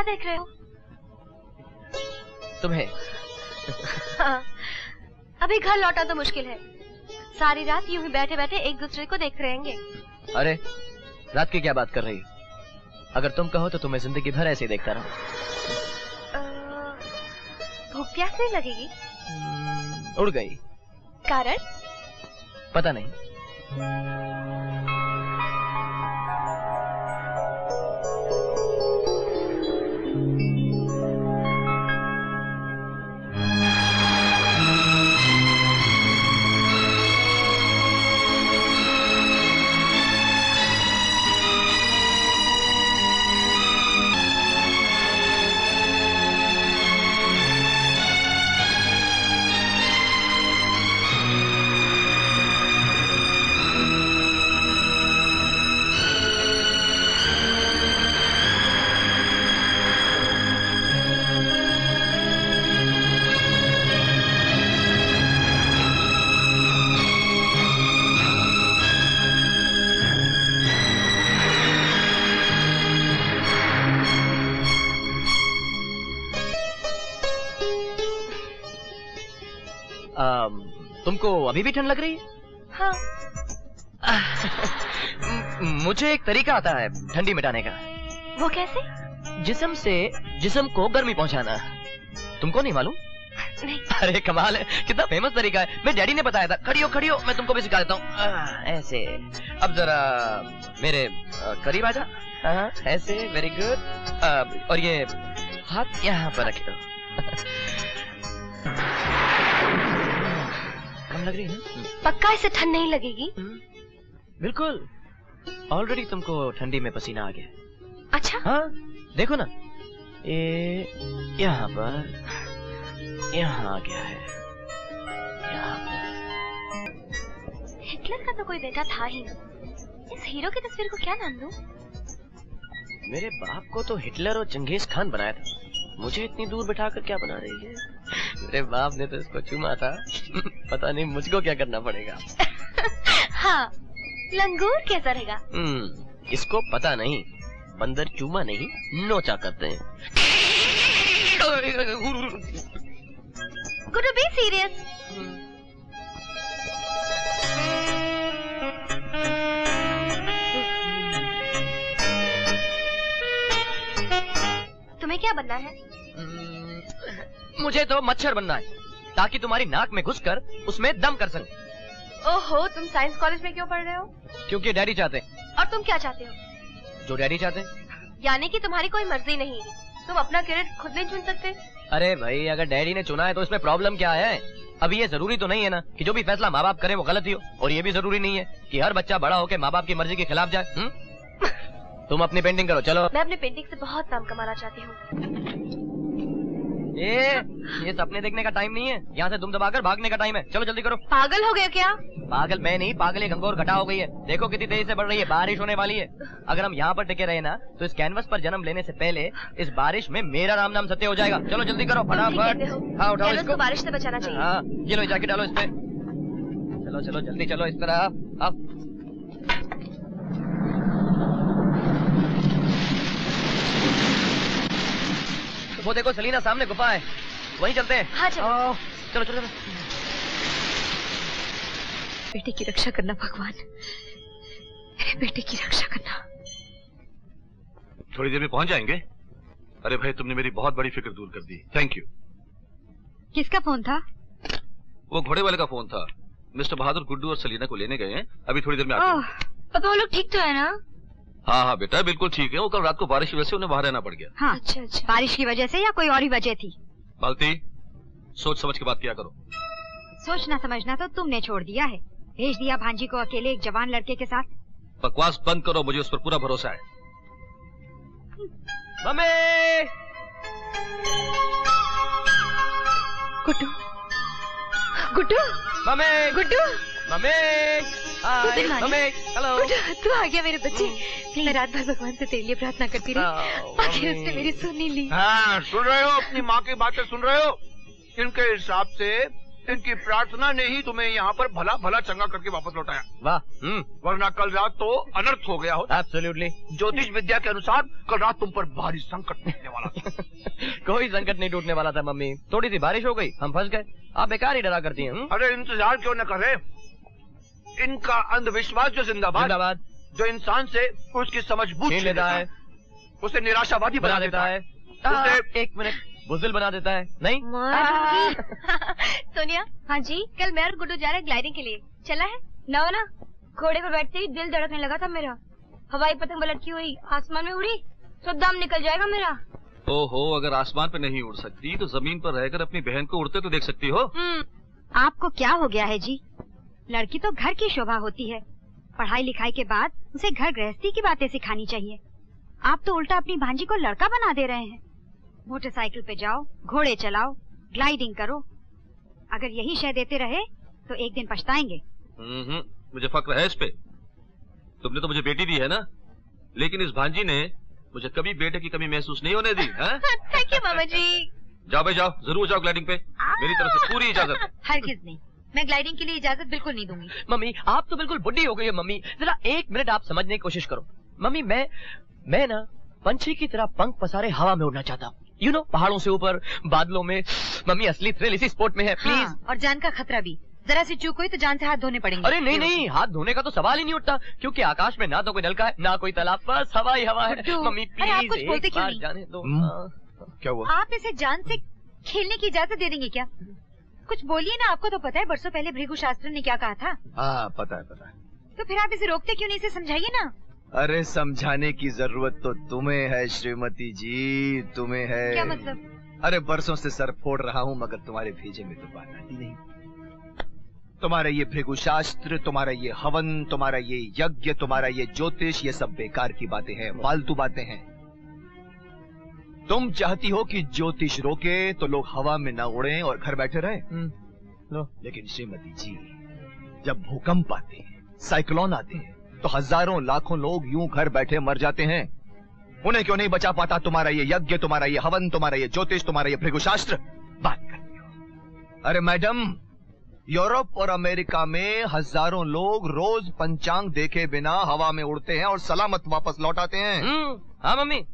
देख रहे हो? तुम्हें। हाँ, अभी घर लौटा तो मुश्किल है। सारी रात यूं ही बैठे बैठे एक दूसरे को देख रहेंगे। अरे रात की क्या बात कर रही हो? अगर तुम कहो तो तुम्हें जिंदगी भर ऐसे ही देखता रहूं। भूख प्यास नहीं लगेगी? उड़ गई। कारण? पता नहीं। तुमको अभी भी ठंड लग रही है? हाँ। मुझे एक तरीका आता है ठंडी मिटाने का। वो कैसे? जिस्म से जिस्म को गर्मी पहुंचाना। तुमको नहीं मालूम? नहीं। अरे कमाल है, कितना फेमस तरीका है। मेरे डैडी ने बताया था। खड़ी हो, मैं तुमको भी सिखा देता हूँ। ऐसे। अब जरा मेरे करीब आ जा। ऐसे, वेरी गुड। और ये हाथ यहाँ पर रख दो। कम लग रही है? पक्का इसे ठंड नहीं लगेगी? बिल्कुल। ऑलरेडी तुमको ठंडी में पसीना आ गया। अच्छा? हाँ, देखो ना, ये यहाँ पर, यहाँ आ गया है, यहाँ पर। हिटलर का तो कोई बेटा था ही नहीं। इस हीरो की तस्वीर को क्या नाम दूं? मेरे बाप को तो हिटलर और चंगेज खान बनाया था। मुझे इतनी दूर बिठाकर क्या बना रही है? मेरे बाप ने तो इसको चूमा था। पता नहीं मुझको क्या करना पड़ेगा। हाँ, लंगूर कैसा रहेगा? इसको पता नहीं, बंदर चूमा नहीं नोचा करते हैं। गुरु बी सीरियस। तुम्हें क्या बनना है? मुझे तो मच्छर बनना है, ताकि तुम्हारी नाक में घुसकर उसमें दम कर सकूं। ओहो, तुम साइंस कॉलेज में क्यों पढ़ रहे हो? क्योंकि डैडी चाहते। और तुम क्या चाहते हो? जो डैडी चाहते। यानी कि तुम्हारी कोई मर्जी नहीं, तुम अपना करियर खुद नहीं चुन सकते? अरे भाई, अगर डैडी ने चुना है तो इसमें प्रॉब्लम क्या है? अभी ये जरूरी तो नहीं है ना कि जो भी फैसला माँ बाप करे वो गलत ही हो, और ये भी जरूरी नहीं है कि हर बच्चा बड़ा होकर माँ बाप की मर्जी के खिलाफ जाए। तुम अपनी पेंटिंग करो, चलो। मैं अपनी पेंटिंग से बहुत नाम कमाना चाहती हूँ। ये सपने देखने का टाइम नहीं है, यहाँ से दुम दबाकर भागने का टाइम है। चलो जल्दी करो। पागल हो गए क्या? पागल मैं नहीं, पागल ये गंगोर घटा हो गई है। देखो कितनी तेजी से बढ़ रही है, बारिश होने वाली है। अगर हम यहाँ पर टिके रहे ना तो इस कैनवस पर जन्म लेने से पहले इस बारिश में मेरा राम नाम सत्य हो जाएगा। चलो जल्दी करो, फटाफट। हाँ, उठाओ इसको। बारिश से बचाना चाहिए। हाँ, ये लो जाके डालो इस पे। चलो चलो जल्दी चलो, इस तरह। अब वो देखो सलीना, सामने गुफा है, वहीं चलते हैं। हाँ चलो। चलो चलो चलो। बेटे की रक्षा करना भगवान, मेरे बेटे की रक्षा करना। थोड़ी देर में पहुंच जाएंगे। अरे भाई, तुमने मेरी बहुत बड़ी फिक्र दूर कर दी, थैंक यू। किसका फोन था? वो घोड़े वाले का फोन था। मिस्टर बहादुर गुड्डू और सलीना को लेने गए हैं, अभी थोड़ी देर में आते हैं। पापा वो लोग ठीक तो है ना? हाँ हाँ बेटा, बिल्कुल ठीक है। वो कल रात को बारिश की वजह से उन्हें बाहर रहना पड़ गया। हाँ, अच्छा अच्छा। बारिश की वजह से या कोई और ही वजह थी? बाल्टी, सोच समझ के बात किया करो। सोचना समझना तो तुमने छोड़ दिया है। भेज दिया भांजी को अकेले एक जवान लड़के के साथ। बकवास बंद करो, मुझे उस पर पूरा भरोसा है। Mummy! Guddu, Guddu, mummy! Guddu, mummy! Hi, mummy! Hello! तू आ गया मेरे बच्चे। मैं रात भर भगवान से तेरे लिए प्रार्थना करती रही, आखिर उसने मेरी सुन ही ली। हाँ, सुन रहे हो? अपनी माँ की बातें सुन रहे हो? इनके हिसाब से इनकी प्रार्थना ने ही तुम्हें यहाँ पर भला भला चंगा करके वापस लौटाया। वाह। वरना कल रात तो अनर्थ हो गया हो। एब्सोल्युटली। ज्योतिष विद्या के अनुसार कल रात तुम पर भारी संकट टूटने वाला था। कोई संकट नहीं टूटने वाला था मम्मी, थोड़ी सी बारिश हो गई, हम फंस गए। आप बेकार ही डरा करती हैं। अरे इंतजार क्यों न करे, इनका अंधविश्वास जो जिंदाबाद, जो इंसान से उसकी समझ बूझ लेता है, उसे निराशावादी बना देता है, उसे एक मिनट बुज़दिल बना देता है। नहीं सोनिया। हाँ जी। कल मैं और गुड्डू जा रहे हैं ग्लाइडिंग के लिए, चला है? ना घोड़े पर बैठते ही दिल धड़कने लगा था मेरा। हवाई पतंग लटकी हुई आसमान में उड़ी तो दम निकल जाएगा मेरा। ओहो, अगर आसमान पे नहीं उड़ सकती तो जमीन पर रहकर अपनी बहन को उड़ते तो देख सकती हो। आपको क्या हो गया है जी? लड़की तो घर की शोभा होती है, पढ़ाई लिखाई के बाद उसे घर गृहस्थी की बातें सिखानी चाहिए। आप तो उल्टा अपनी भांजी को लड़का बना दे रहे हैं। मोटरसाइकिल पे जाओ, घोड़े चलाओ, ग्लाइडिंग करो। अगर यही शय देते रहे तो एक दिन पछताएंगे। मुझे फक्र है इस पे। तुमने तो मुझे बेटी दी है ना, लेकिन इस भांजी ने मुझे कभी बेटे की कमी महसूस नहीं होने दी। थैंक यू मामा जी। जाओ भाई जाओ, जरूर जाओ ग्लाइडिंग पे, मेरी तरफ से पूरी इजाजत। हरगिज नहीं, मैं ग्लाइडिंग के लिए इजाजत बिल्कुल नहीं दूंगी। मम्मी आप तो बिल्कुल बुढ़ी हो गई है। मम्मी जरा एक मिनट आप समझने की कोशिश करो। मम्मी मैं ना पंछी की तरह पंख पसारे हवा में उड़ना चाहता हूँ। यू नो, पहाड़ों से ऊपर, बादलों में। मम्मी असली थ्रिल इसी स्पोर्ट में है। प्लीज। हाँ, और जान का खतरा भी। जरा सी चूक हुई तो जान से हाथ धोने पड़ेंगे। अरे नहीं, हाथ धोने का तो सवाल ही नहीं उठता, क्योंकि आकाश में ना तो कोई नलका है ना कोई तालाब, बस हवा ही हवा है। मम्मी अरे आप कुछ बोलते प्लीज क्यों नहीं? जाने दो। क्या हुआ? आप इसे जान से खेलने की इजाजत दे देंगे क्या? कुछ बोलिए ना, आपको तो पता है बरसों पहले भृगु शास्त्री ने क्या कहा था। हाँ पता है। तो फिर आप इसे रोकते क्यों नहीं? इसे समझाइए ना। अरे समझाने की जरूरत तो तुम्हें है श्रीमती जी, तुम्हें है। क्या मतलब? अरे बरसों से सर फोड़ रहा हूँ मगर तुम्हारे भेजे में तो बात आती नहीं। तुम्हारा ये भृगु शास्त्र, तुम्हारा ये हवन, तुम्हारा ये यज्ञ, तुम्हारा ये ज्योतिष, ये सब बेकार की बातें हैं, फालतू बातें हैं। तुम चाहती हो कि ज्योतिष रोके तो लोग हवा में ना उड़ें और घर बैठे रहें। लेकिन श्रीमती जी, जब भूकंप आते हैं, साइक्लोन आते हैं, तो हजारों लाखों लोग यूं घर बैठे मर जाते हैं। उन्हें क्यों नहीं बचा पाता तुम्हारा ये यज्ञ, तुम्हारा ये हवन, तुम्हारा ये ज्योतिष, तुम्हारा ये भृगु शास्त्र? बात करती हो। अरे मैडम, यूरोप और अमेरिका में हजारों लोग रोज पंचांग देखे बिना हवा में उड़ते हैं और सलामत वापस लौट आते हैं। हाँ मम्मी,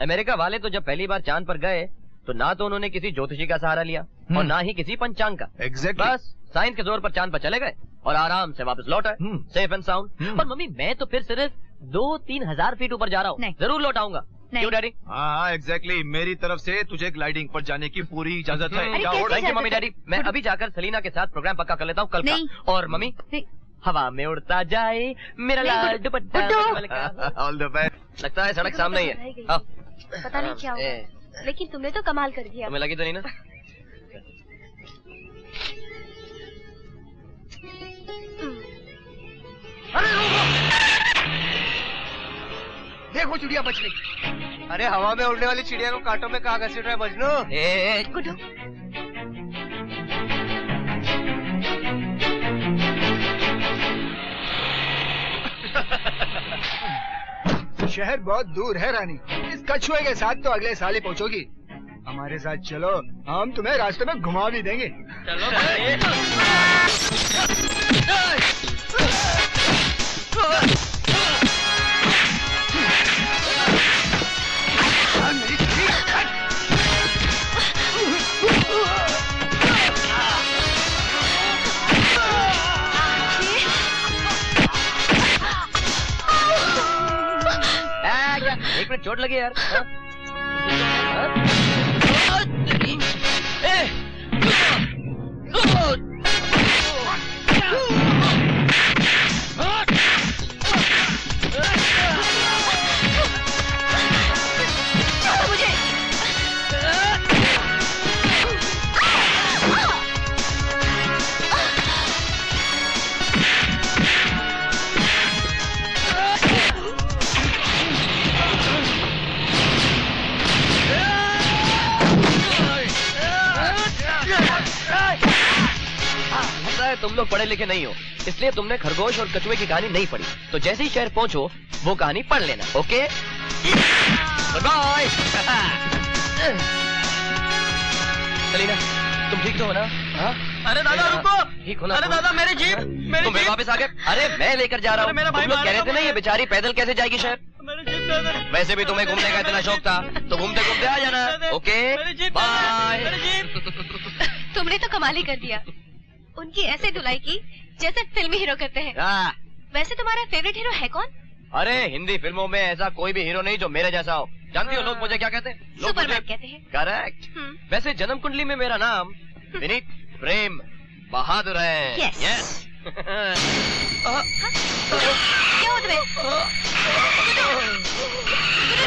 अमेरिका वाले तो जब पहली बार चांद पर गए तो ना तो उन्होंने किसी ज्योतिषी का सहारा लिया और ना ही किसी पंचांग का। एग्जैक्टली। बस साइंस के जोर पर चांद पर चले गए और आराम से वापस लौट आए, सेफ एंड साउंड। और मम्मी मैं तो फिर सिर्फ 2-3 हजार फीट ऊपर जा रहा हूँ, जरूर लौट आऊंगा। क्यों डैडी? हाँ एग्जैक्टली, मेरी तरफ से तुझे ग्लाइडिंग पर जाने की पूरी इजाजत है। Thank you mummy daddy. मैं अभी जाकर सलीना के साथ प्रोग्राम पक्का कर लेता हूँ कल का। और मम्मी हवा में उड़ता जाए मेरा लाल दुपट्टा। All the best. लगता है सड़क सामने ही है। पता नहीं क्या हुआ, लेकिन तुमने तो कमाल कर दिया। तुम्हें लगी तो नहीं ना? देखो चिड़िया बच गई। अरे हवा में उड़ने वाली चिड़िया को कांटों में कहाँ घसीट रहा है मजनू? गुड्डू, शहर बहुत दूर है रानी, इस कछुए के साथ तो अगले साल ही पहुंचोगी। हमारे साथ चलो, हम तुम्हें रास्ते में घुमा भी देंगे। चलो एक मिनट, चोट लगी यार। तुम लोग पढ़े लिखे नहीं हो, इसलिए तुमने खरगोश और कछुए की कहानी नहीं पढ़ी। तो जैसे ही शहर पहुंचो वो कहानी पढ़ लेना, ओके? बाय। सलीना तुम ठीक तो हो ना? हाँ? अरे दादा रुको, ठीक हो ना? अरे दादा मेरी जीप, तुम फिर वापस आ गए? अरे मैं लेकर जा रहा हूँ। मेरा भाई तुम लोग कह रहे थे ना ये बेचारी पैदल कैसे जाएगी शहर? मेरी जीप दादा, वैसे भी तुम्हें घूमने का इतना शौक था तो घूमते घूमते आ जाना। Okay bye. तुमने तो कमाल ही कर दिया, उनकी ऐसे धुलाई की जैसे फिल्मी हीरो करते हैं। वैसे तुम्हारा फेवरेट हीरो है कौन? अरे हिंदी फिल्मों में ऐसा कोई भी हीरो नहीं जो मेरे जैसा हो। जानती हो लोग मुझे क्या कहते हैं? सुपरमैन कहते हैं। करेक्ट। वैसे जन्म कुंडली में मेरा नाम विनीत प्रेम बहादुर है। Yes. Yes. क्या हो तुम्हें?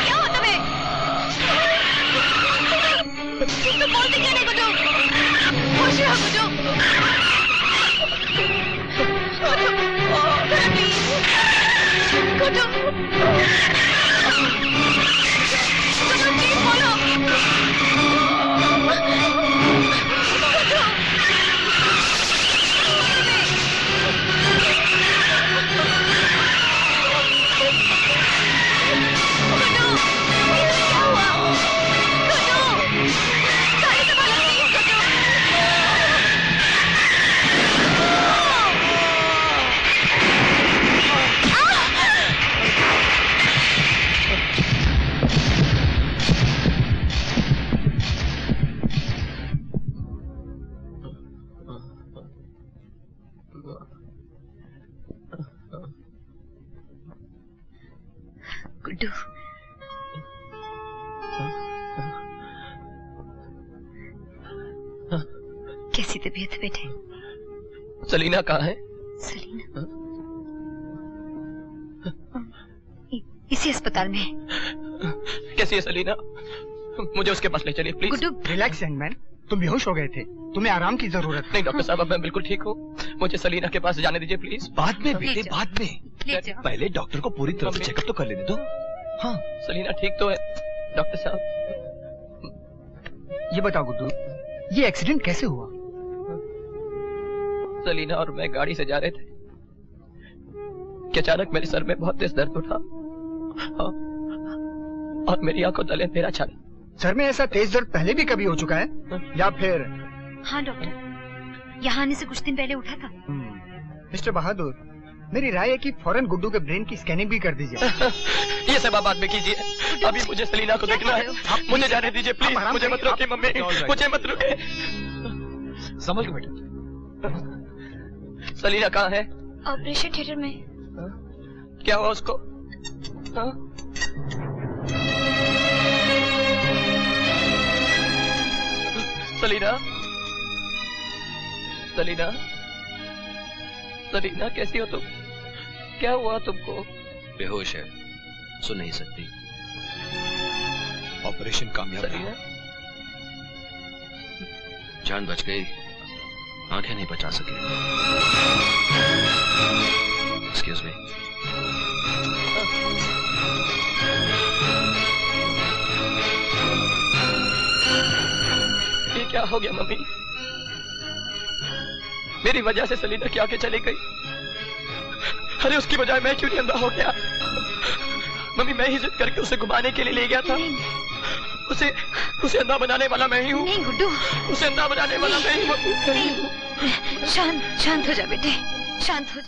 क्या हो तुम्हें? तुम बोलते क्यों नहीं गुड्डू? होश रहो गुड्डू। गुड्डू, प्लीज बोलो। गुड्डू, कैसी तबीयत है बेटे? सलीना कहाँ है? सलीना इसी अस्पताल में है। कैसी है सलीना? मुझे उसके पास ले चलिए please. Guddu, relax young man, तुम बेहोश हो गए थे, तुम्हें आराम की जरूरत है। नहीं डॉक्टर साहब, अब मैं बिल्कुल ठीक हूँ। मुझे सलीना के पास जाने दीजिए प्लीज। बाद में बेटे, ले जाओ। बाद में। ले जाओ। पहले डॉक्टर को पूरी तरह से चेकअप तो कर लेने दो। हाँ, सलीना ठीक तो है डॉक्टर साहब? ये बताओ गुड्डू, ये एक्सीडेंट कैसे हुआ? सलीना और मैं गाड़ी से जा रहे थे कि अचानक मेरे सर में बहुत तेज दर्द उठा और मेरी आंखों तले अंधेरा छा गया। सर में ऐसा तेज दर्द पहले भी कभी हो चुका है या फिर? हाँ डॉक्टर, यहाँ आने से कुछ दिन पहले उठा था। मिस्टर बहादुर, मेरी राय है कि फौरन गुड्डू के ब्रेन की स्कैनिंग भी कर दीजिए। ये सब आप बाद में कीजिए, अभी मुझे सलीना को देखना है। मुझे जाने दीजिए प्लीज, मुझे मत रोकिए मम्मी, मुझे मत रोके। संभल के बेटा। सलीना कहाँ है? ऑपरेशन थिएटर में। क्या हुआ उसको? हाँ? सलीना, सलीना, सलीना कैसी हो तुम? क्या हुआ तुमको? बेहोश है, सुन नहीं सकती। ऑपरेशन कामयाब सलीना, जान बच गई, आंखें नहीं बचा सके। Excuse me. ये क्या हो गया मम्मी? मेरी वजह से सलीना की आंखें चली गई। अरे उसकी बजाय मैं क्यों नहीं अंधा हो गया? मम्मी मैं ही जिद करके उसे घुमाने के लिए ले गया था। उसे अंधा बनाने वाला मैं ही हूँ। नहीं गुड्डू, उसे अंधा बनाने वाला मैं ही हूँ। शांत हो जा बेटे, शांत हो जा।